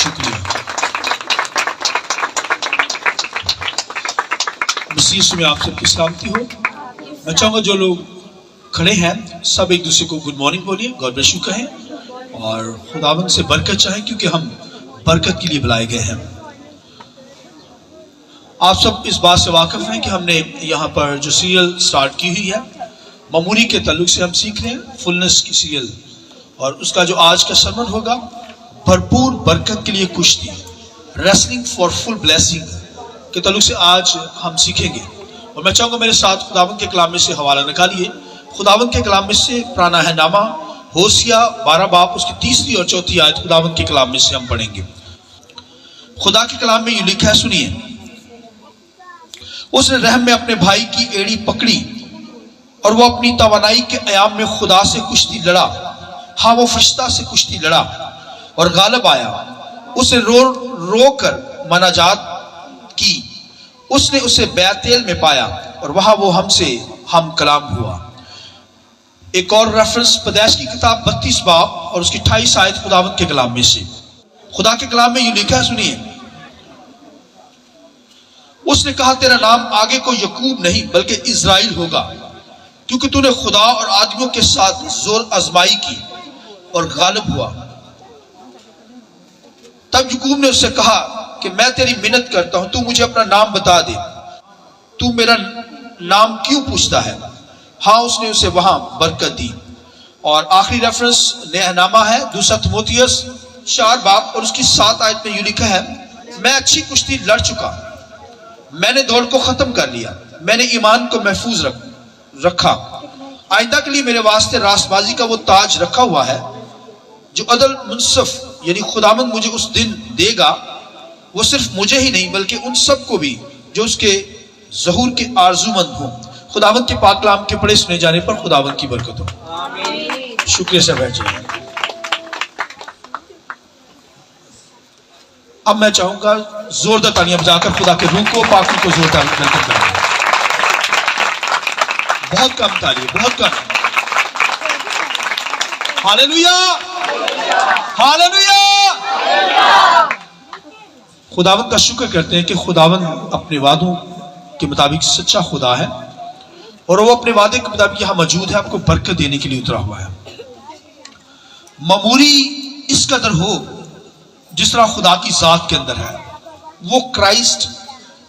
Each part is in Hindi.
शुक्रिया। मसीह में आप सबकी सलामती हो। मैं चाहूंगा जो लोग खड़े हैं सब एक दूसरे को गुड मॉर्निंग बोलिए, गॉड ब्लेस यू कहें और खुदावंद से बरकत चाहें, क्योंकि हम बरकत के लिए बुलाए गए हैं। आप सब इस बात से वाकिफ हैं कि हमने यहाँ पर जो सीरियल स्टार्ट की हुई है ममूरी के ताल्लुक से हम सीख रहे हैं, फुलनेस की सीरियल, और उसका जो आज का सरमन होगा भरपूर बरकत के लिए कुश्ती, रेसलिंग फॉर फुल ब्लेसिंग के ताल्लुक से आज हम सीखेंगे। और मैं चाहूँगा मेरे साथ खुदावंद के कलाम में से हवाला निकालिए। खुदावंद के कलाम में से पुराना है नामा होसिया 12 बाब उसकी 3री और 4थी आयत खुदावंद के कलाम में से हम पढ़ेंगे। खुदा के कलाम में यूं लिखा है, सुनिए। उसने रहम में अपने भाई की एड़ी पकड़ी और वो अपनी तवानाई के अयाम में खुदा से कुश्ती लड़ा। हाँ, वो फरिश्ता से कुश्ती लड़ा और गालिब आया। उसने रो कर मनाजात की। उसने उसे बैतेल में पाया और वहां वो हमसे हम कलाम हुआ। एक और रेफरेंस पैदाइश की किताब 32 बाब और उसकी 28 आयत खुदावंद के कलाम में से। खुदा के कलाम में यूं लिखा है, सुनिए। उसने कहा, तेरा नाम आगे को यकूब नहीं बल्कि इज़राइल होगा, क्योंकि तूने खुदा और आदमियों के साथ जोर आजमाई की और गालिब हुआ। तब यकूब ने उससे कहा कि मैं तेरी मिन्नत करता हूं, तू मुझे अपना नाम बता दे। तू मेरा नाम क्यों पूछता है? हाँ, उसने उसे वहां बरकत दी। और आखिरी रेफरेंस नेहनामा है 2 तिमोथियस 4 बाब और उसकी 7 आयत में यूं लिखा है, मैं अच्छी कुश्ती लड़ चुका, मैंने दौड़ को खत्म कर लिया, मैंने ईमान को महफूज रखा। आइंदा के लिए मेरे वास्ते रास्तबाजी का वो ताज रखा हुआ है जो अदल मुनसफ यानी खुदावंद मुझे उस दिन देगा। वो सिर्फ मुझे ही नहीं बल्कि उन सबको भी जो उसके ज़हूर के आरजूमंद हों। खुदावंद के पाक कलाम के पढ़े सुने जाने पर खुदावंद की बरकत हो। शुक्रिया से बैठ जाइए। अब मैं चाहूंगा जोरदार तालियां बजाकर खुदा के रूह को पाक को जोरदार बरकत करें। बहुत कम तालियां, बहुत कम। Hallelujah, hallelujah. खुदावंद का शुक्र करते हैं कि खुदावंद अपने वादों के मुताबिक सच्चा खुदा है और वो अपने वादे के मुताबिक यहां मौजूद है, आपको बरकत देने के लिए उतरा हुआ है। ममूरी इस कदर हो जिस तरह खुदा की जात के अंदर है, वो क्राइस्ट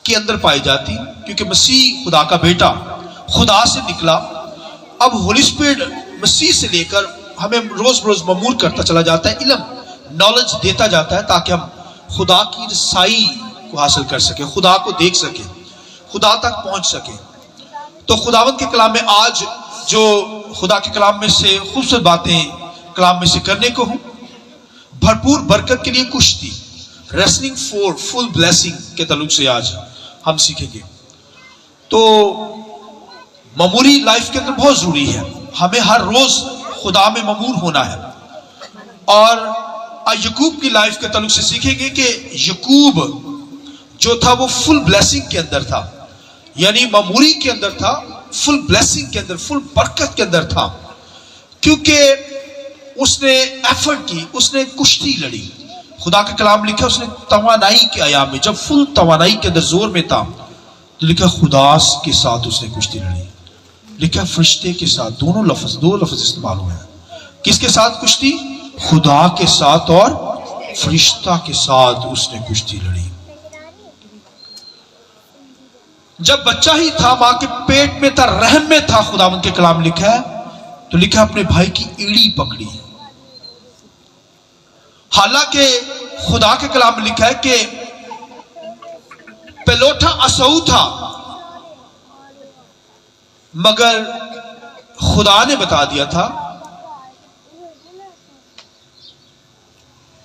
के अंदर पाई जाती, क्योंकि मसीह खुदा का बेटा खुदा से निकला। अब होली स्पिरिट मसीह से लेकर हमें रोज रोज ममूर करता चला जाता है, इल्म नॉलेज देता जाता है, ताकि हम खुदा की रसाई को हासिल कर सके, खुदा को देख सके, खुदा तक पहुंच सके। तो खुदावंद के कलाम में आज जो खुदा के कलाम में से खूबसूरत बातें कलाम में से करने को हूं, भरपूर बरकत के लिए कुश्ती, रेसलिंग फॉर फुल ब्लेसिंग के ताल्लुक से आज हम सीखेंगे। तो ममूरी लाइफ के अंदर बहुत जरूरी है, हमें हर रोज खुदा में ममूर होना है। और यकूब की लाइफ के ताल्लुक से सीखेंगे कि यकूब जो था वो फुल ब्लेसिंग के अंदर था, यानी ममूरी के अंदर था, फुल ब्लेसिंग के अंदर, फुल बरकत के अंदर था, क्योंकि उसने एफर्ट की, उसने कुश्ती लड़ी। खुदा का कलाम लिखा उसने तवानाई के अयाम में, जब फुल तवानाई के अंदर जोर में था, तो लिखा खुदा के साथ उसने कुश्ती लड़ी। लिखा फरिश्ते के साथ, दो लफ्ज इस्तेमाल हुए हैं। किसके साथ कुश्ती? खुदा के साथ और फरिश्ता के साथ उसने कुश्ती लड़ी। जब बच्चा ही था, मां के पेट में था, रहम में था, खुदावंद के कलाम लिखा है, तो लिखा अपने भाई की एड़ी पकड़ी। हालांकि खुदा के कलाम में लिखा है कि पेलोठा असऊ था, मगर खुदा ने बता दिया था,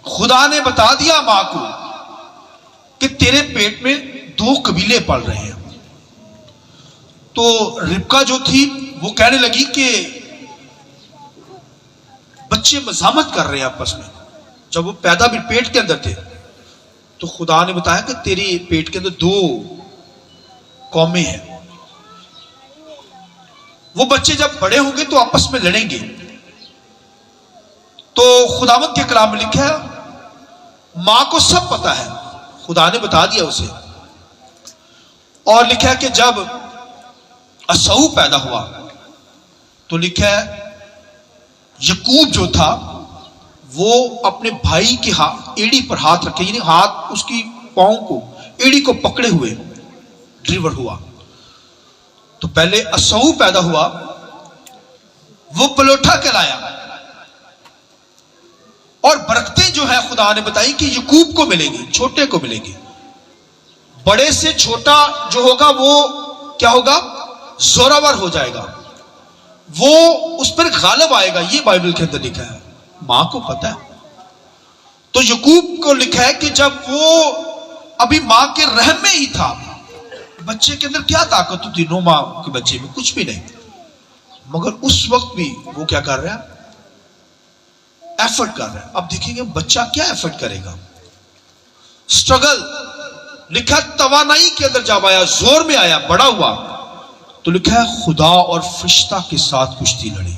खुदा ने बता दिया मां को कि तेरे पेट में 2 कबीले पल रहे हैं। तो रिबका जो थी वो कहने लगी कि बच्चे मजामत कर रहे हैं आपस में। जब वो पैदा भी पेट के अंदर थे तो खुदा ने बताया कि तेरे पेट के अंदर 2 कौमें हैं, वो बच्चे जब बड़े होंगे तो आपस में लड़ेंगे। तो खुदावंद के कलाम में लिखा है मां को सब पता है, खुदा ने बता दिया उसे। और लिखा है कि जब असऊ पैदा हुआ तो लिखा है यकूब जो था वो अपने भाई के एड़ी पर हाथ रखे, यानी हाथ उसकी पांव को, एड़ी को पकड़े हुए डिलीवर हुआ। तो पहले असऊ पैदा हुआ, वो पलोठा कहलाया। और बरकतें जो है खुदा ने बताई कि यकूब को मिलेगी, छोटे को मिलेगी। बड़े से छोटा जो होगा वो क्या होगा, जोरावर हो जाएगा, वो उस पर गालिब आएगा, ये बाइबल के अंदर लिखा है। मां को पता है। तो यकूब को लिखा है कि जब वो अभी मां के रहम में ही था, बच्चे के अंदर क्या ताकत होती, 9 माह के बच्चे में कुछ भी नहीं, मगर उस वक्त भी वो क्या कर रहा है, एफर्ट कर रहा है। अब देखेंगे बच्चा क्या एफर्ट करेगा, स्ट्रगल। लिखा तवानाई के अंदर जब आया, जोर में आया, बड़ा हुआ, तो लिखा है खुदा और फरिश्ता के साथ कुश्ती लड़ी।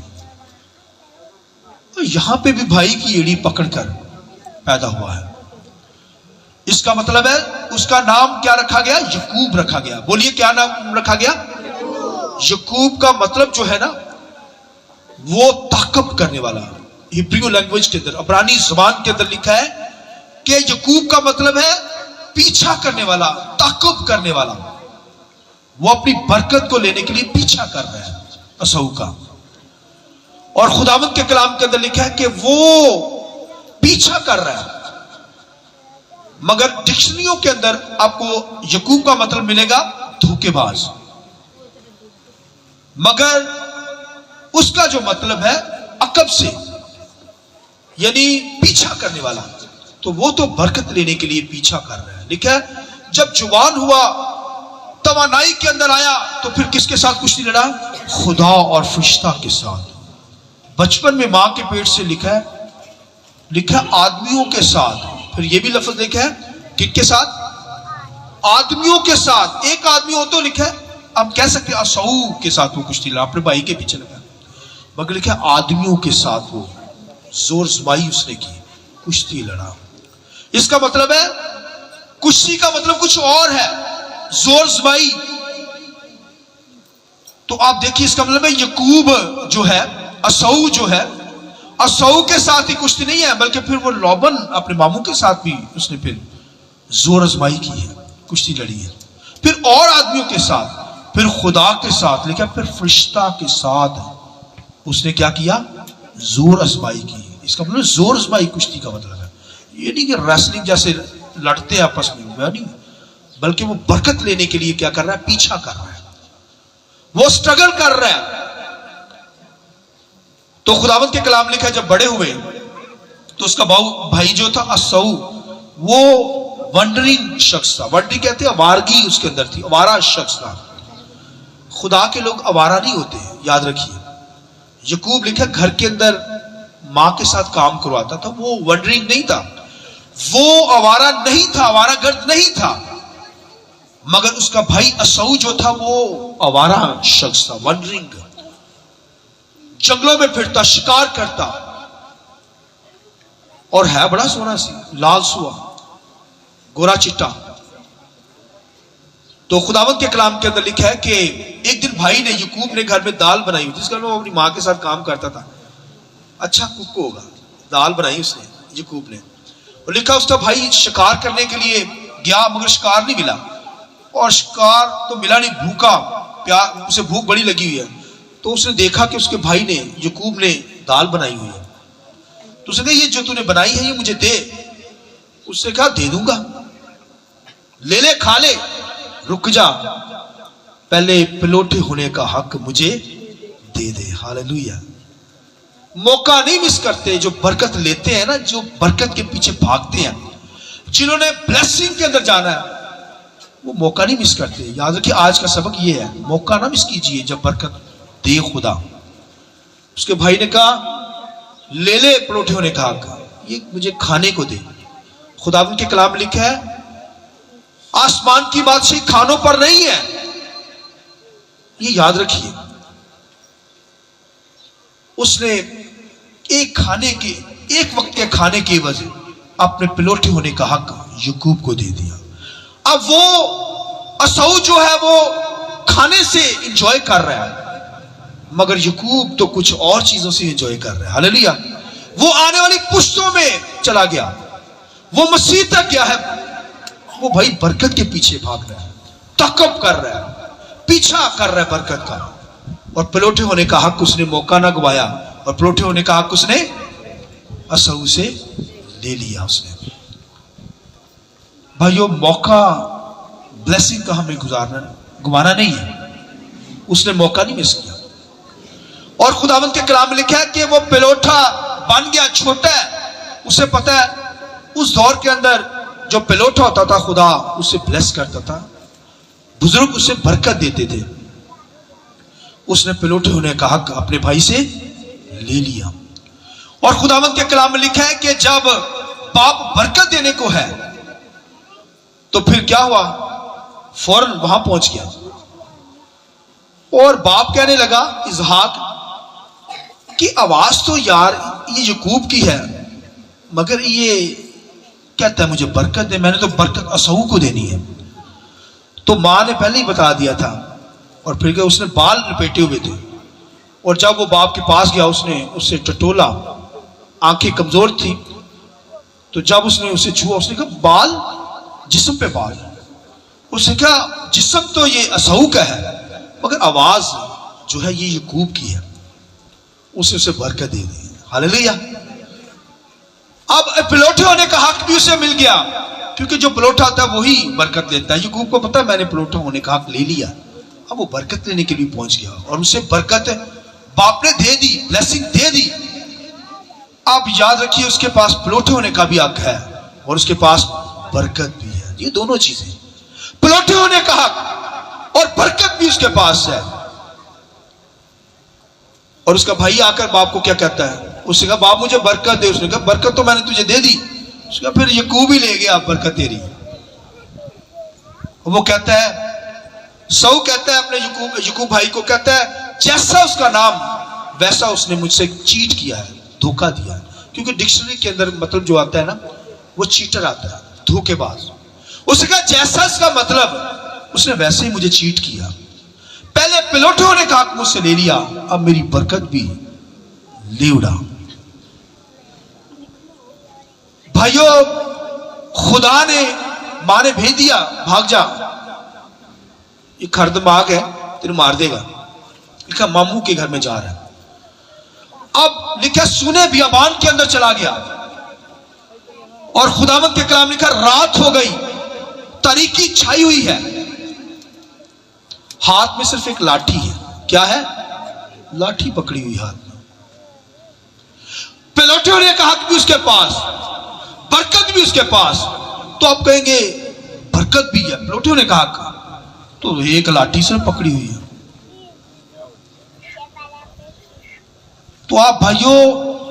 तो यहां पे भी भाई की एड़ी पकड़कर पैदा हुआ है। इसका मतलब है उसका नाम क्या रखा गया, यकूब रखा गया। बोलिए क्या नाम रखा गया, यकूब का मतलब जो है ना वो ताकब करने वाला। हिब्रू लैंग्वेज के अंदर, अब्रानी जुबान के अंदर लिखा है कि यकूब का मतलब है पीछा करने वाला, ताकब करने वाला। वो अपनी बरकत को लेने के लिए पीछा कर रहा है असऊ का। और खुदावंद के कलाम के अंदर लिखा है कि वो पीछा कर रहा है। मगर डिक्शनरियों के अंदर आपको यकूब का मतलब मिलेगा धोखेबाज, मगर उसका जो मतलब है अकब से, यानी पीछा करने वाला। तो वो तो बरकत लेने के लिए पीछा कर रहा है। लिखा है जब जुबान हुआ, तवानाई के अंदर आया, तो फिर किसके साथ कुश्ती लड़ा, खुदा और फरिश्ता के साथ। बचपन में मां के पेट से लिखा है आदमियों के साथ। फिर ये भी लफ्ज लिखा है किसके साथ, आदमियों के साथ। एक आदमी हो तो लिखा है, आप कह सकते हैं असऊ के साथ वो कुश्ती लड़ा, अपने भाई के पीछे लगा, मगर लिखा है आदमियों के साथ वो जोर जमाई उसने की, कुश्ती लड़ा। इसका मतलब है कुश्ती का मतलब कुछ और है, जोर जमाई। तो आप देखिए इसका मतलब है यकूब जो है, असऊ जो है, असऊ के साथ ही कुश्ती नहीं है, बल्कि फिर वो लौबन अपने मामू के साथ भी उसने फिर जोर आजमाई की है, कुश्ती लड़ी है। फिर और आदमियों के साथ, फिर खुदा के साथ, लेकिन फिर फरिश्ता के साथ उसने क्या किया, जोर आजमाई की। इसका मतलब जोर आजमाई कुश्ती का मतलब है ये नहीं कि रेसलिंग जैसे लड़ते हैं आपस में, वह नहीं, बल्कि वो बरकत लेने के लिए क्या कर रहा है, पीछा कर रहा है, वो स्ट्रगल कर रहा है। तो खुदावंद के कलाम लिखा है जब बड़े हुए तो उसका भाई जो था असऊ, वो वंडरिंग शख्स था। वंडरिंग कहते हैं आवारगी उसके अंदर थी, आवारा शख्स था। खुदा के लोग आवारा नहीं होते, याद रखिए। यकूब लिखा घर के अंदर मां के साथ काम करवाता था, वो वंडरिंग नहीं था, वो आवारा नहीं था, आवारा गर्द नहीं था। मगर उसका भाई असऊ जो था वो आवारा शख्स था, वंडरिंग, जंगलों में फिरता, शिकार करता, और है बड़ा सोना सी, लाल सुआ, गोरा चिट्टा। तो खुदावंद के कलाम के अंदर लिखा है कि एक दिन भाई ने, यकूब ने घर में दाल बनाई, जिसका वो अपनी मां के साथ काम करता था, अच्छा कुक होगा, दाल बनाई उसने, यकूब ने। और लिखा उसका भाई शिकार करने के लिए गया, मगर शिकार नहीं मिला, और शिकार तो मिला नहीं, भूखा, प्यार, उसे भूख बड़ी लगी हुई है। तो उसने देखा कि उसके भाई ने, यकूब ने दाल बनाई हुई है, तो उसने कहा ये जो तूने बनाई है ये मुझे दे। उसने कहा दे दूंगा, ले ले, खा ले, रुक जा, पहले पलोटे होने का हक मुझे दे दे। हालेलुया। मौका नहीं मिस करते, जो बरकत लेते हैं ना, जो बरकत के पीछे भागते हैं, जिन्होंने ब्लेसिंग के अंदर जाना है, वो मौका नहीं मिस करते। याद रखिए आज का सबक ये है, मौका ना मिस कीजिए जब बरकत दे खुदा। उसके भाई ने कहा ले ले परोठे होने का हक, ये मुझे खाने को दे। खुदावंद के कलाम लिखा है आसमान की बादशाही खानों पर नहीं है, ये याद रखिए। उसने एक खाने के, एक वक्त के खाने की वजह अपने पिलोटे होने का हक याकूब को दे दिया। अब वो असऊ जो है वो खाने से एंजॉय कर रहा है, मगर याकूब तो कुछ और चीजों से एंजॉय कर रहा है। हालेलुया। वो आने वाली पुश्तों में चला गया, वो मसीह तक गया है। वो भाई बरकत के पीछे भाग रहा है, तकब कर रहा है, पीछा कर रहा है बरकत का। और पिलोटे होने का हक उसने मौका ना गवाया, और पिलोटे होने का हक उसने असऊ से ले लिया। उसने भाइयों मौका, ब्लेसिंग का हमें गवाना नहीं है। उसने मौका नहीं मिस किया। और खुदावंद के कलाम में लिखा है कि वो पिलोठा बन गया छोटा है। उसे पता है उस दौर के अंदर जो पिलोठा होता था खुदा उसे ब्लेस करता था, बुजुर्ग उसे बरकत देते थे। उसने पिलोठे होने का हक अपने भाई से ले लिया। और खुदावंद के कलाम में लिखा है कि जब बाप बरकत देने को है तो फिर क्या हुआ, फौरन वहां पहुंच गया। और बाप कहने लगा इसहाक की आवाज तो यार ये याकूब की है, मगर ये कहता है मुझे बरकत दे, मैंने तो बरकत असऊ को देनी है। तो मां ने पहले ही बता दिया था। और फिर क्या, उसने बाल लपेटे हुए थे, और जब वो बाप के पास गया उसने उससे टटोला, आंखें कमजोर थी, तो जब उसने उसे छुआ उसने कहा बाल, जिस्म पे बाल। उसने कहा जिस्म तो ये असऊ का है, मगर आवाज जो है ये याकूब की है। उसने उसे बरकत दे दी। हालेलुया। अब पिलोटे होने का हक भी उसे मिल गया, क्योंकि जो पिलोटा आता है वही बरकत देता है। याकूब को पता है मैंने पिलोटा होने का हक ले लिया। अब वो बरकत लेने के लिए पहुंच गया, और उसे बरकत बाप ने दे दी, ब्लेसिंग दे दी। आप याद रखिए उसके पास पिलोटे होने का भी हक है, और उसके पास बरकत भी है। ये दोनों चीजें, पिलोटे होने का हक और बरकत भी उसके पास है। और उसका भाई आकर बाप को क्या कहता है, उसने कहा बाप मुझे बरकत दे। उसने कहा बरकत तो मैंने तुझे दे दी। उसने कहा फिर याकूब ही ले गया बरकत तेरी। वो कहता है, सऊ कहता है अपने याकूब भाई को, कहता है जैसा उसका नाम वैसा उसने मुझसे चीट किया है, धोखा दिया है। क्योंकि डिक्शनरी के अंदर मतलब जो आता है ना वो चीटर आता है, धोखेबाज। उसने कहा जैसा इसका मतलब उसने वैसे ही मुझे चीट किया। पहले पिलोटे होने का हक मुझसे ले लिया, अब मेरी बरकत भी ले उड़ा। भाइयों खुदा ने, मां ने भेज दिया भाग जा, ये खरदमाग है तेरे मार देगा। लिखा मामू के घर में जा रहा है। अब लिखा सुने बियाबान के अंदर चला गया, और खुदावंद के कलाम लिखा रात हो गई, तारीकी छाई हुई है, हाथ में सिर्फ एक लाठी है। क्या है? लाठी पकड़ी हुई हाथ में। पिलोटे होने का हक भी उसके पास, बरकत भी उसके पास। तो आप कहेंगे बरकत भी है, पिलोटे होने का हक, तो एक लाठी से पकड़ी हुई है। तो आप भाइयों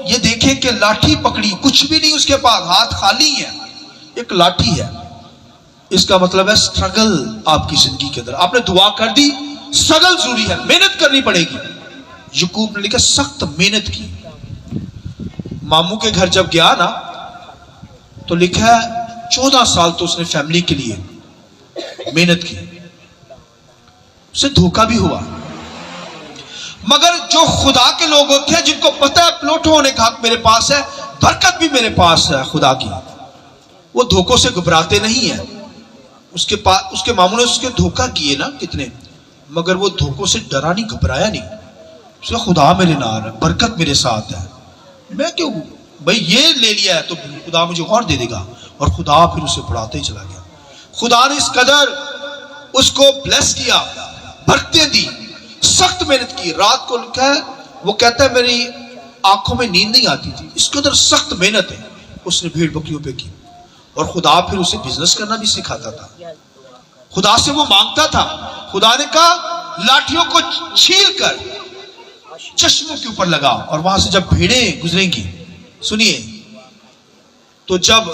ये देखें कि लाठी पकड़ी, कुछ भी नहीं उसके पास, हाथ खाली है, एक लाठी है। इसका मतलब है स्ट्रगल आपकी जिंदगी के अंदर। आपने दुआ कर दी, स्ट्रगल जरूरी है, मेहनत करनी पड़ेगी। याकूब ने लिखा सख्त मेहनत की। मामू के घर जब गया ना तो लिखा है 14 साल तो उसने फैमिली के लिए मेहनत की। उसे धोखा भी हुआ, मगर जो खुदा के लोग होते हैं जिनको पता है पिलोटे होने का हक मेरे पास है, बरकत भी मेरे पास है खुदा की, वो धोखों से घबराते नहीं है। उसके पास, उसके मामू ने उसके धोखा किए ना कितने, मगर वो धोखों से डरा नहीं, घबराया नहीं। उसका खुदा मेरे नाल है, बरकत मेरे साथ है, मैं क्यों भाई ये ले लिया है तो खुदा मुझे और दे देगा। और खुदा फिर उसे बढ़ाते ही चला गया। खुदा ने इस कदर उसको ब्लेस किया, बरकतें दी, सख्त मेहनत की। रात को लिखा है, वो कहता है मेरी आंखों में नींद नहीं आती थी, इस कदर सख्त मेहनत है उसने भेड़ बकरियों पे की। और खुदा फिर उसे बिजनेस करना भी सिखाता था। खुदा से वो मांगता था। खुदा ने कहा लाठियों को छील कर चश्मों के ऊपर लगा, और वहां से जब भेड़ें गुजरेंगी, सुनिए, तो जब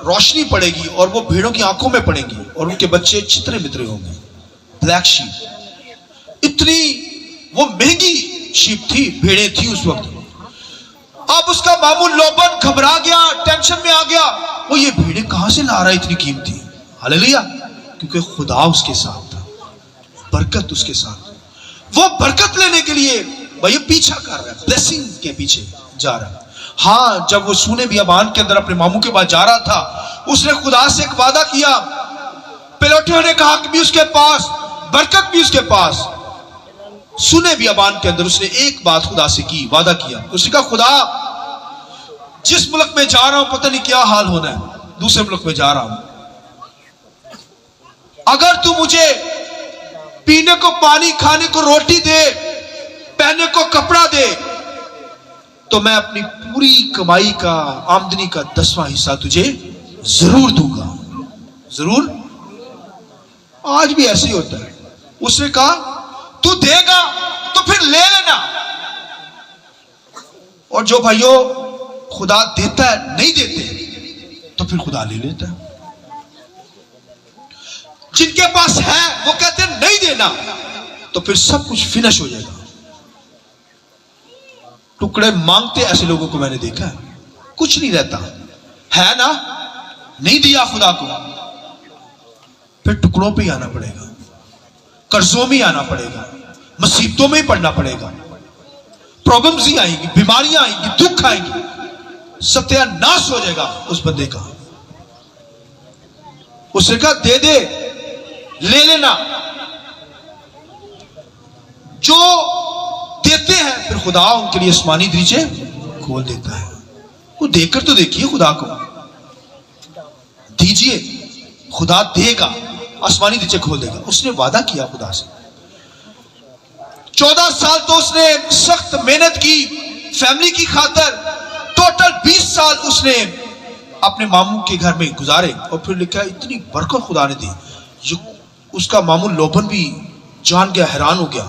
रोशनी पड़ेगी और वो भेड़ों की आंखों में पड़ेंगी और उनके बच्चे चित्रे मित्रे होंगे, ब्लैक शीप। इतनी वो महंगी शीप थी, भेड़ें थी उस वक्त। अब उसका मामू लोबन घबरा गया, टेंशन में आ गया, गया वो ये भेड़ें कहां से ला रहा है इतनी कीमती। हालेलुया, क्योंकि खुदा उसके साथ था, बरकत उसके साथ। वो बरकत लेने के लिए भाई पीछा कर रहा है, ब्लेसिंग के पीछे जा रहा है। हाँ, जब वो सूने बियाबान के अंदर अपने मामू के पास जा रहा था, उसने खुदा से एक वादा किया। पिलोटियों ने कहा कि भी उसके पास, बरकत भी उसके पास। सुने बियाबान के अंदर उसने एक बात खुदा से की, वादा किया। उसने कहा, खुदा जिस मुल्क में जा रहा हूं पता नहीं क्या हाल होना है, दूसरे मुल्क में जा रहा हूं, अगर तू मुझे पीने को पानी, खाने को रोटी दे, पहनने को कपड़ा दे, तो मैं अपनी पूरी कमाई का, आमदनी का 10वां हिस्सा तुझे जरूर दूंगा, जरूर। आज भी ऐसे ही होता है। उसने कहा, तू देगा तो फिर ले लेना। और जो भाइयों खुदा देता है, नहीं देते तो फिर खुदा ले लेता है। जिनके पास है वो कहते हैं नहीं देना, तो फिर सब कुछ फिनिश हो जाएगा। टुकड़े मांगते ऐसे लोगों को मैंने देखा है, कुछ नहीं रहता है ना, नहीं दिया खुदा को, फिर टुकड़ों पे ही आना पड़ेगा, कर्जों में ही आना पड़ेगा, मुसीबतों में ही पड़ना पड़ेगा, प्रॉब्लम्स ही आएंगी, बीमारियां आएंगी, दुख आएंगी, सत्यानाश हो जाएगा उस बंदे का। उसने कहा, दे दे, ले लेना। जो देते हैं फिर खुदा उनके लिए आसमानी दरीचे खोल देता है। वो देकर तो देखिए, खुदा को दीजिए, खुदा देगा, आसमानी दरीचे खोल देगा। उसने वादा किया खुदा से। 14 साल तो उसने सख्त मेहनत की फैमिली की खातर। टोटल 20 साल उसने अपने मामू के घर में गुजारे। और फिर लिखा, इतनी बरकत खुदा ने दी, जो उसका मामू लोबन भी जान गया, हैरान हो गया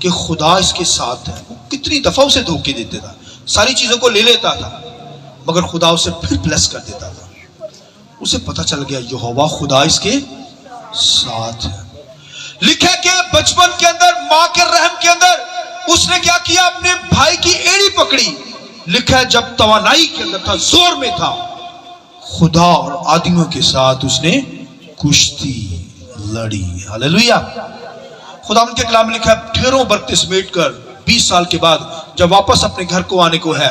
कि खुदा इसके साथ है। वो कितनी दफा उसे धोखे देता था, सारी चीजों को ले लेता था, मगर खुदा उसे फिर ब्लेस कर देता था। उसे पता चल गया यहोवा खुदा इसके साथ है। लिखा कि बचपन के अंदर मां के रहम के अंदर उसने क्या किया, अपने भाई की एड़ी पकड़ी। लिखा है जब तवानाई के अंदर था, जोर में था, खुदा और आदमियों के साथ उसने कुश्ती लड़ी। हालेलुया। खुदा के कलाम में लिखा है, ढेरों बरकतें समेट कर 20 साल के बाद जब वापस अपने घर को आने को है,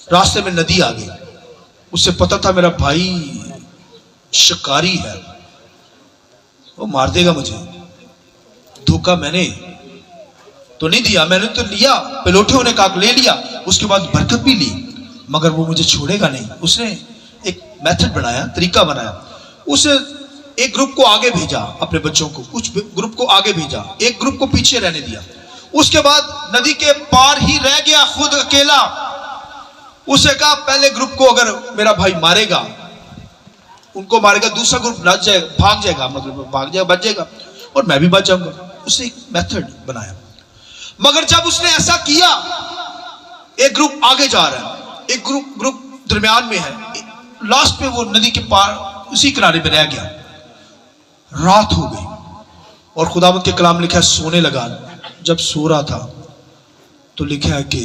रास्ते में नदी आ गई। उसे पता था मेरा भाई शिकारी है, वो मार देगा मुझे। धोखा मैंने तो नहीं दिया, मैंने तो लिया, पिलोटियों ने कहा ले लिया, उसके बाद बरकत भी ली, मगर वो मुझे छोड़ेगा नहीं। उसने एक मेथड बनाया, तरीका बनाया। उसे एक ग्रुप को आगे भेजा, अपने बच्चों को, कुछ ग्रुप को आगे भेजा, एक ग्रुप को पीछे रहने दिया। उसके बाद नदी के पार ही रह गया खुद अकेला। उसे कहा पहले ग्रुप को अगर मेरा भाई मारेगा, उनको मारेगा, दूसरा ग्रुप भाग जाएगा, मतलब भाग जाएगा, बच जाएगा, और मैं भी बच जाऊंगा। उसने एक मेथड बनाया। मगर जब उसने ऐसा किया, एक ग्रुप आगे जा रहा है, एक ग्रुप दरमियान में है, लास्ट पे वो नदी के पार उसी किनारे पे रह गया। रात हो गई और खुदावंद के कलाम लिखा है सोने लगा। जब सो रहा था तो लिखा है कि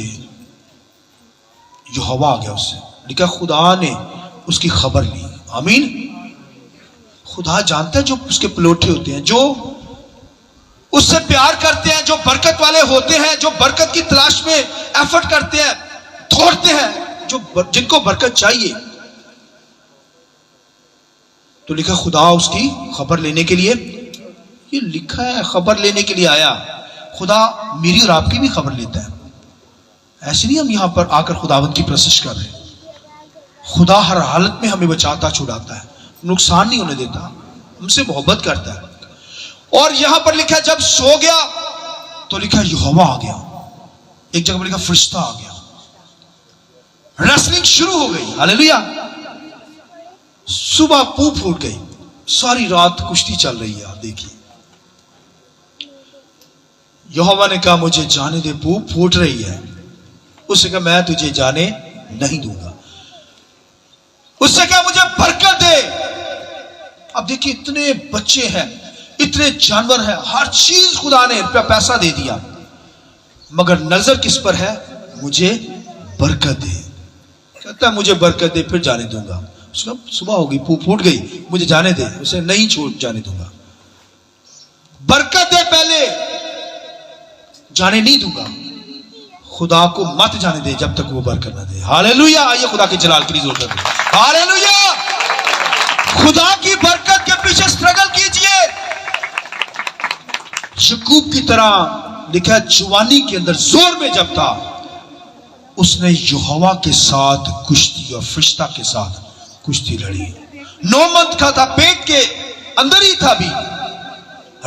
यहोवा आ गया उससे। लिखा खुदा ने उसकी खबर ली। आमीन। खुदा जानता है जो उसके पलोठे होते हैं, जो उससे प्यार करते हैं, जो बरकत वाले होते हैं, जो बरकत की तलाश में एफर्ट करते हैं, दौड़ते हैं, जिनको बरकत चाहिए। तो लिखा खुदा उसकी खबर लेने के लिए, ये लिखा है खबर लेने के लिए आया। खुदा मेरी और आपकी भी खबर लेता है। ऐसे नहीं हम यहां पर आकर खुदावंद की प्रशंसा कर रहे। खुदा हर हालत में हमें बचाता छुड़ाता है, नुकसान नहीं होने देता, हमसे मोहब्बत करता है। और यहां पर लिखा जब सो गया तो लिखा यहोवा आ गया। एक जगह पर लिखा फरिश्ता आ गया। रेसलिंग शुरू हो गई। हालेलुया। सुबह पू फूट गई, सारी रात कुश्ती चल रही है। आप देखिए, यहोवा ने कहा मुझे जाने दे, पू फूट रही है। उसने कहा मैं तुझे जाने नहीं दूंगा। उससे कहा मुझे बरकत दे। अब देखिए इतने बच्चे हैं, इतने जानवर हैं, हर चीज खुदा ने पैसा दे दिया, मगर नजर किस पर है? मुझे बरकत दे। कहता है मुझे बरकत दे फिर जाने दूंगा। उसका सुबह हो गई, फूट गई, मुझे जाने दे, उसे नहीं छोड़ जाने दूंगा। बरकत दे पहले, जाने नहीं दूंगा। खुदा को मत जाने दे जब तक वो बरकत ना दे। हालेलुया। आइए खुदा के जलाल के लिए जोर करते हैं। हालेलुया। खुदा की बरकत के पीछे स्ट्रगल कीजिए। याकूब की तरह लिखा जवानी के अंदर जोर में जब था, उसने यहोवा के साथ कुश्ती और फरिश्ता के साथ कुश्ती लड़ी। 9 मंथ का था, पेट के अंदर ही था, भी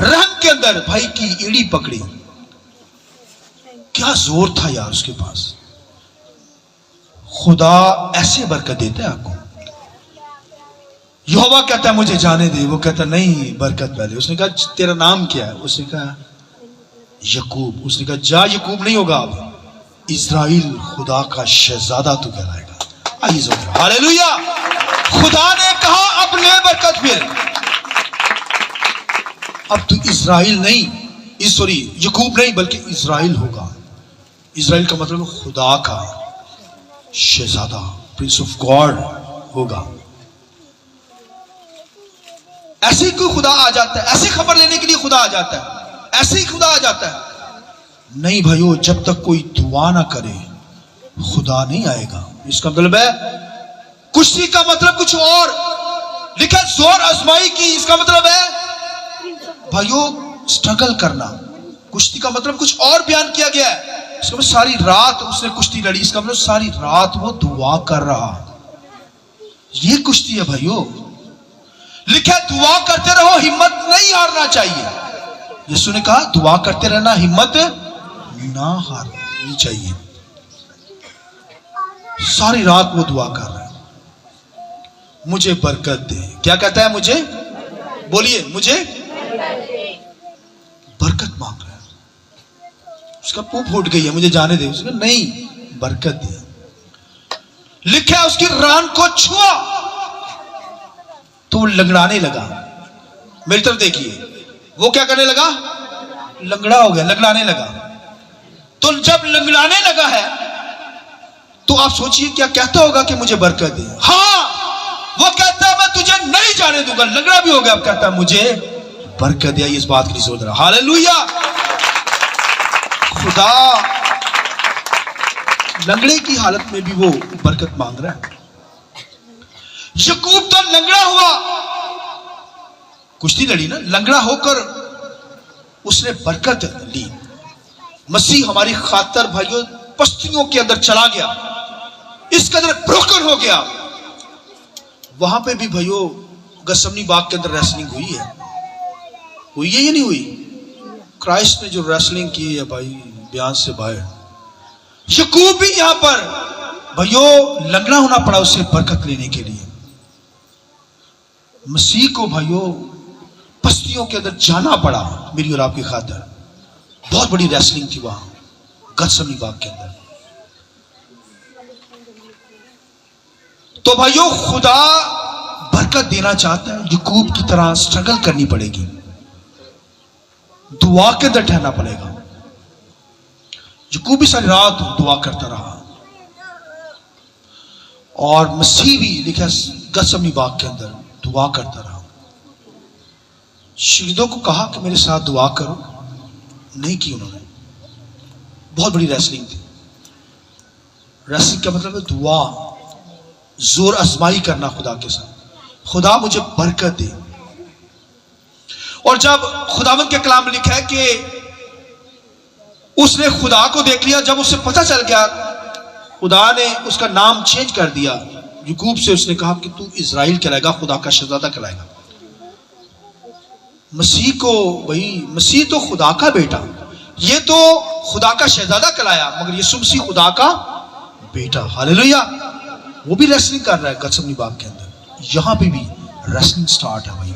रंग के अंदर भाई की एड़ी पकड़ी। क्या जोर था यार उसके पास। खुदा ऐसे बरकत देता है आपको। यहोवा कहता है मुझे जाने दे, वो कहता नहीं बरकत पहले। उसने कहा तेरा नाम क्या है? उसने कहा याकूब। उसने कहा जा याकूब नहीं होगा, अब इज़राइल, खुदा का शहजादा तू कहलाएगा। आइए जोर। हालेलुया। खुदा ने कहा अब ले बरकत फिर। अब तू इज़राइल नहीं, सॉरी याकूब नहीं बल्कि इज़राइल होगा। इज़राइल का मतलब खुदा का शहजादा, प्रिंस ऑफ गॉड होगा। ऐसे ही कोई खुदा आ जाता है, ऐसी खबर लेने के लिए खुदा आ जाता है, ऐसे ही खुदा आ जाता है। नहीं भाइयों, जब तक कोई दुआ ना करे खुदा नहीं आएगा। इसका मतलब है कुश्ती का मतलब कुछ और, लिखा जोर आजमाई की, इसका मतलब है भाइयों स्ट्रगल करना। कुश्ती का मतलब कुछ और बयान किया गया है। इसका मतलब सारी रात उसने कुश्ती लड़ी, इसका मतलब सारी रात वो दुआ कर रहा। ये कुश्ती है भाइयों। लिखा दुआ करते रहो, हिम्मत नहीं हारना चाहिए। यीशु ने कहा दुआ करते रहना, हिम्मत ना हारनी चाहिए। सारी रात वो दुआ कर रहा है, मुझे बरकत दे। क्या कहता है? मुझे, बोलिए, मुझे बरकत मांग रहा है। उसका मुंह फूट गई है, मुझे जाने दे। उसने नहीं, बरकत दे। लिखा उसकी रान को छुआ तो लंगड़ाने लगा। मेरी तरफ देखिए, वो क्या करने लगा? लंगड़ा हो गया, लंगड़ाने लगा। तो जब लंगड़ाने लगा है तो आप सोचिए क्या कहता होगा कि मुझे बरकत दे। हाँ, वो कहता है मैं तुझे नहीं जाने दूंगा। लंगड़ा भी हो गया, अब कहता है मुझे बरकत दे। इस बात की नहीं सोच रहा। हालेलुया। खुदा लंगड़े की हालत में भी वो बरकत मांग रहा है। याकूब तो लंगड़ा हुआ, कुश्ती लड़ी ना, लंगड़ा होकर उसने बरकत ली। मसीह हमारी खातर भाइयों पस्तियों के अंदर चला गया, इस कदर ब्रोकन हो गया। वहां पे भी भाइयों गसमनी बाग के अंदर रेसलिंग हुई है या नहीं हुई? क्राइस्ट ने जो रेसलिंग की है भाई, बयान से बाहर। याकूब भी यहां पर भाइयों लंगड़ा होना पड़ा उससे बरकत लेने के लिए। मसीह को भाइयों पस्तियों के अंदर जाना पड़ा मेरी और आपकी खातिर। बहुत बड़ी रेसलिंग थी वहां गतसमनी बाग के अंदर। तो भाइयों खुदा बरकत देना चाहता है, याकूब की तरह स्ट्रगल करनी पड़ेगी, दुआ के अंदर ठहरना पड़ेगा। याकूब भी सारी रात दुआ करता रहा और मसीह भी लिखा गतसमनी बाग के अंदर दुआ करता रहा। शहीदों को कहा कि मेरे साथ दुआ करो, नहीं की उन्होंने। बहुत बड़ी रेसलिंग थी। रेसलिंग का मतलब है दुआ, जोर आजमाई करना खुदा के साथ। खुदा मुझे बरकत दे। और जब खुदावंद के कलाम में लिखा है कि उसने खुदा को देख लिया, जब उसे पता चल गया, खुदा ने उसका नाम चेंज कर दिया। याकूब से उसने कहा कि तू इज़राइल कहलाएगा, खुदा का शहजादा कहलाएगा। मसीह को भाई, मसीह तो खुदा का बेटा, ये तो खुदा का शहजादा कहलाया, मगर यीशु मसीह खुदा का बेटा। हालेलुया। वो भी रेसलिंग कर रहा है गतसमनी बाग के अंदर। यहां पे भी रेसलिंग स्टार्ट है भाई।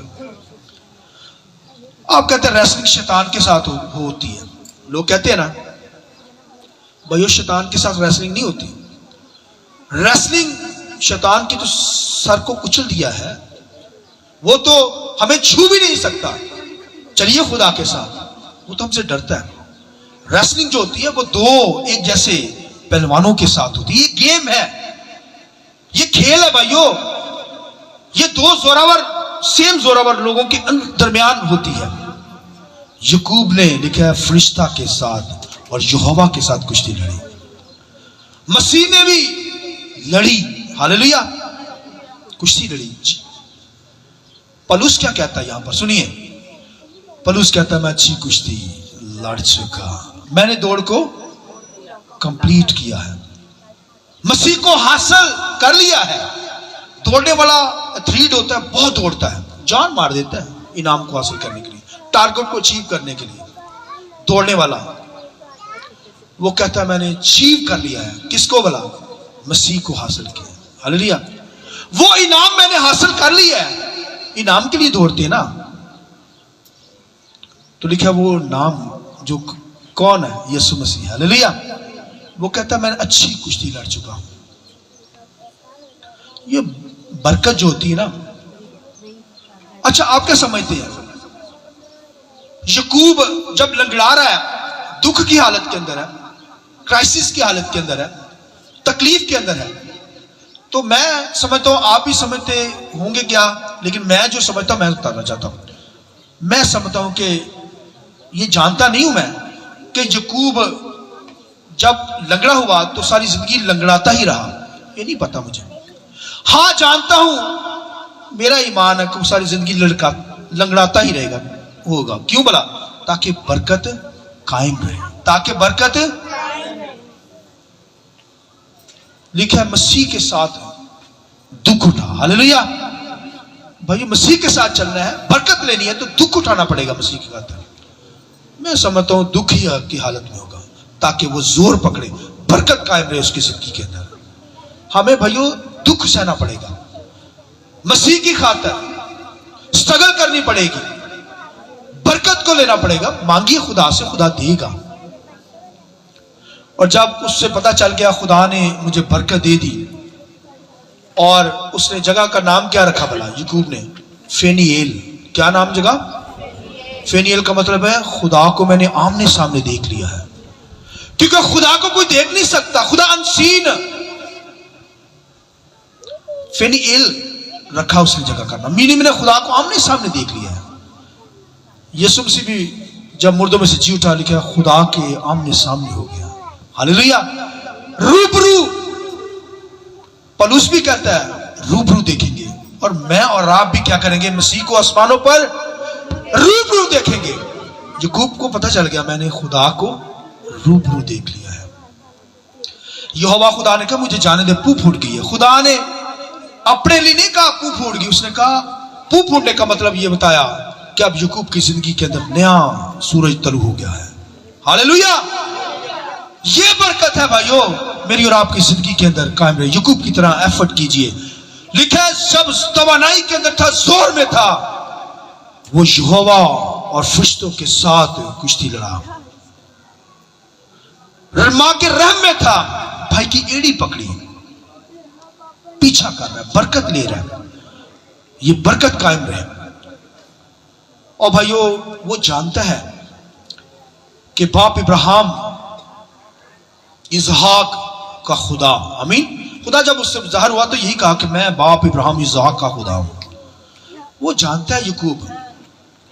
आप कहते हैं रेसलिंग शैतान के साथ होती है। लोग कहते हैं ना भाई शैतान के साथ रेसलिंग नहीं होती। रेसलिंग शैतान की तो सर को कुचल दिया है, वो तो हमें छू भी नहीं सकता। चलिए खुदा के साथ, वो तो हमसे डरता है। रेसलिंग जो होती है वो दो एक जैसे पहलवानों के साथ होती है। ये गेम है, खेल है भाइयों। ये दो जोरावर, सेम जोरावर लोगों के दरमियान होती है। यकूब ने लिखा है फरिश्ता के साथ और यहोवा के साथ कुश्ती लड़ी। मसीह ने भी लड़ी, हालेलुया, कुश्ती लड़ी। पलूस क्या कहता है यहां पर सुनिए। पलूस कहता है मैं अच्छी कुश्ती लड़ चुका, मैंने दौड़ को कंप्लीट किया है, मसीह को हासिल कर लिया है। दौड़ने वाला एथलीट होता है, बहुत दौड़ता है, जान मार देता है इनाम को हासिल करने के लिए, टारगेट को अचीव करने के लिए। दौड़ने वाला वो कहता है मैंने अचीव कर लिया है। किसको बोला? मसीह को हासिल किया, हालेलुया। वो इनाम मैंने हासिल कर लिया है। इनाम के लिए दौड़ते हैं ना, तो लिखा वो नाम जो कौन है? यीशु मसीह, हालेलुया। वो कहता है मैंने अच्छी कुश्ती लड़ चुका हूं। ये बरकत जो होती है ना। अच्छा, आप क्या समझते हैं? यकूब जब लंगड़ा रहा है, दुख की हालत के अंदर है, क्राइसिस की हालत के अंदर है, तकलीफ के अंदर है, तो मैं समझता हूं, आप भी समझते होंगे क्या, लेकिन मैं जो समझता हूं मैं बताना चाहता हूं। मैं समझता हूं कि ये जानता नहीं हूं मैं कि यकूब जब लंगड़ा हुआ तो सारी जिंदगी लंगड़ाता ही रहा, ये नहीं पता मुझे। हाँ जानता हूं, मेरा ईमान है कि सारी जिंदगी लंगड़ाता ही रहेगा, होगा। क्यों बोला? ताकि बरकत कायम रहे, ताकि बरकत। लिखा है मसीह के साथ दुख उठा, हालेलुया। भाई मसीह के साथ चलना है, बरकत लेनी है तो दुख उठाना पड़ेगा मसीह की खातिर। मैं समझता हूं दुख ही की हालत में होगा, ताकि वो जोर पकड़े, बरकत कायम रहे उसकी जिंदगी के अंदर। हमें भाइयों दुख सहना पड़ेगा, मसीह की खातिर स्ट्रगल करनी पड़ेगी, बरकत को लेना पड़ेगा। मांगिए खुदा से, खुदा देगा। और जब उससे पता चल गया खुदा ने मुझे बरकत दे दी, और उसने जगह का नाम क्या रखा भला? यकूब ने फेनिएल। क्या नाम जगह? फेनिएल का मतलब है खुदा को मैंने आमने सामने देख लिया है। क्योंकि खुदा को कोई देख नहीं सकता, खुदा अनसीन। फेनिएल रखा उसने जगह का नाम, मीनिंग मैंने खुदा को आमने सामने देख लिया है। यीशु मसीह भी जब मुर्दों में से जी उठा, लिखा खुदा के आमने सामने हो गया, हालेलुया। रूबरू, पलूस भी कहता है रूबरू देखेंगे, और मैं और आप भी क्या करेंगे? मसीह को आसमानों पर रूबरू देखेंगे। यकूब को पता चल गया मैंने खुदा को रूबरू देख लिया है। यहोवा खुदा ने कहा मुझे जाने दे, पू फूट गई है। खुदा ने अपने लिए नहीं कहा पू फूट गई, उसने कहा पू फूटने का मतलब यह बताया कि अब यकूब की जिंदगी के अंदर नया सूरज तलु हो गया है, हालेलुया। ये बरकत है भाइयों, मेरी और आपकी जिंदगी के अंदर कायम रहे। यकूब की तरह एफर्ट कीजिए। लिखा है जब तवानाई के अंदर था, जोर में था, वो यहोवा और फरिश्तों के साथ कुश्ती लड़ा। मां के रहम में था, भाई की एड़ी पकड़ी, पीछा कर रहा है, बरकत ले रहा है। ये बरकत कायम रहे। और भाइयों वो जानता है कि बाप इब्राहिम इसहाक का खुदा, आमीन। खुदा जब उससे ज़ाहिर हुआ तो यही कहा कि मैं बाप इब्राहिम इसहाक का खुदा हूं। वो जानता है यकूब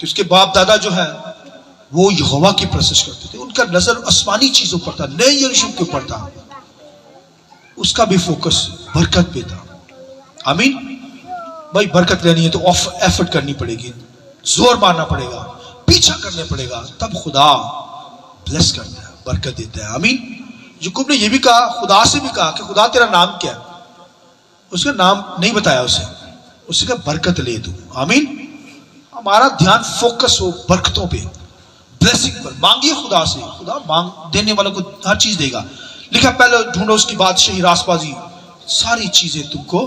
कि उसके बाप दादा जो है वो यहोवा की प्रशंसा करते थे, उनका नजर आसमानी चीजों पर था, नए यरूशलेम के ऊपर था। उसका भी फोकस बरकत पे था, आमीन। भाई बरकत लेनी है तो एफर्ट करनी पड़ेगी, जोर मारना पड़ेगा, पीछा करने पड़ेगा, तब खुदा ब्लेस करता है, बरकत देता है, आमीन। यकूब ने यह भी कहा, खुदा से भी कहा कि खुदा तेरा नाम क्या है? उसका नाम नहीं बताया उसे, उससे कहा बरकत ले तू, आमीन। हमारा ध्यान फोकस हो बरकतों पे, ब्लेसिंग पर। मांगिए खुदा से, खुदा मांग देने वालों को हर चीज देगा। लिखा पहले ढूंढो उसकी बादशाही, रासबाजी, सारी चीजें तुमको,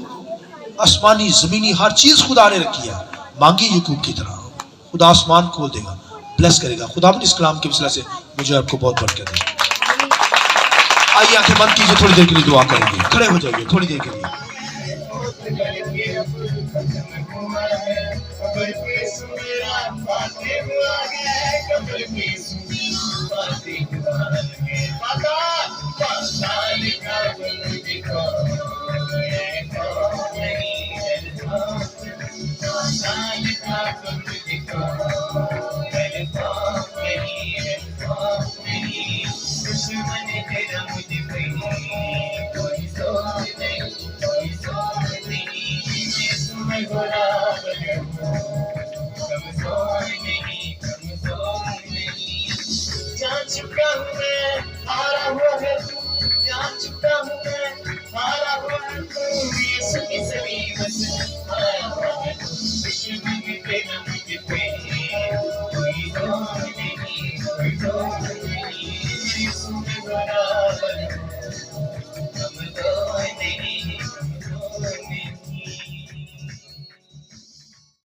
आसमानी जमीनी हर चीज खुदा ने रखी है। मांगिए यकूब की तरह, खुदा आसमान खोल देगा, ब्लेस करेगा। खुदा अपने इस कलाम के वसीले से मुझे आपको बहुत बरकत दे। आइए आंखें बंद कीजिए, थोड़ी देर के लिए दुआ करेंगे। खड़े हो जाइए थोड़ी देर के लिए। जान चुका हूँ मैं, हारा हुआ है तू, जान चुका हूँ मैं, हारा हुआ है तू, यीशु की सलीबत हारा हुआ है तू, विश्व में तेरा मुझे पे कोई डर नहीं, कोई डर नहीं, यीशु में बड़ा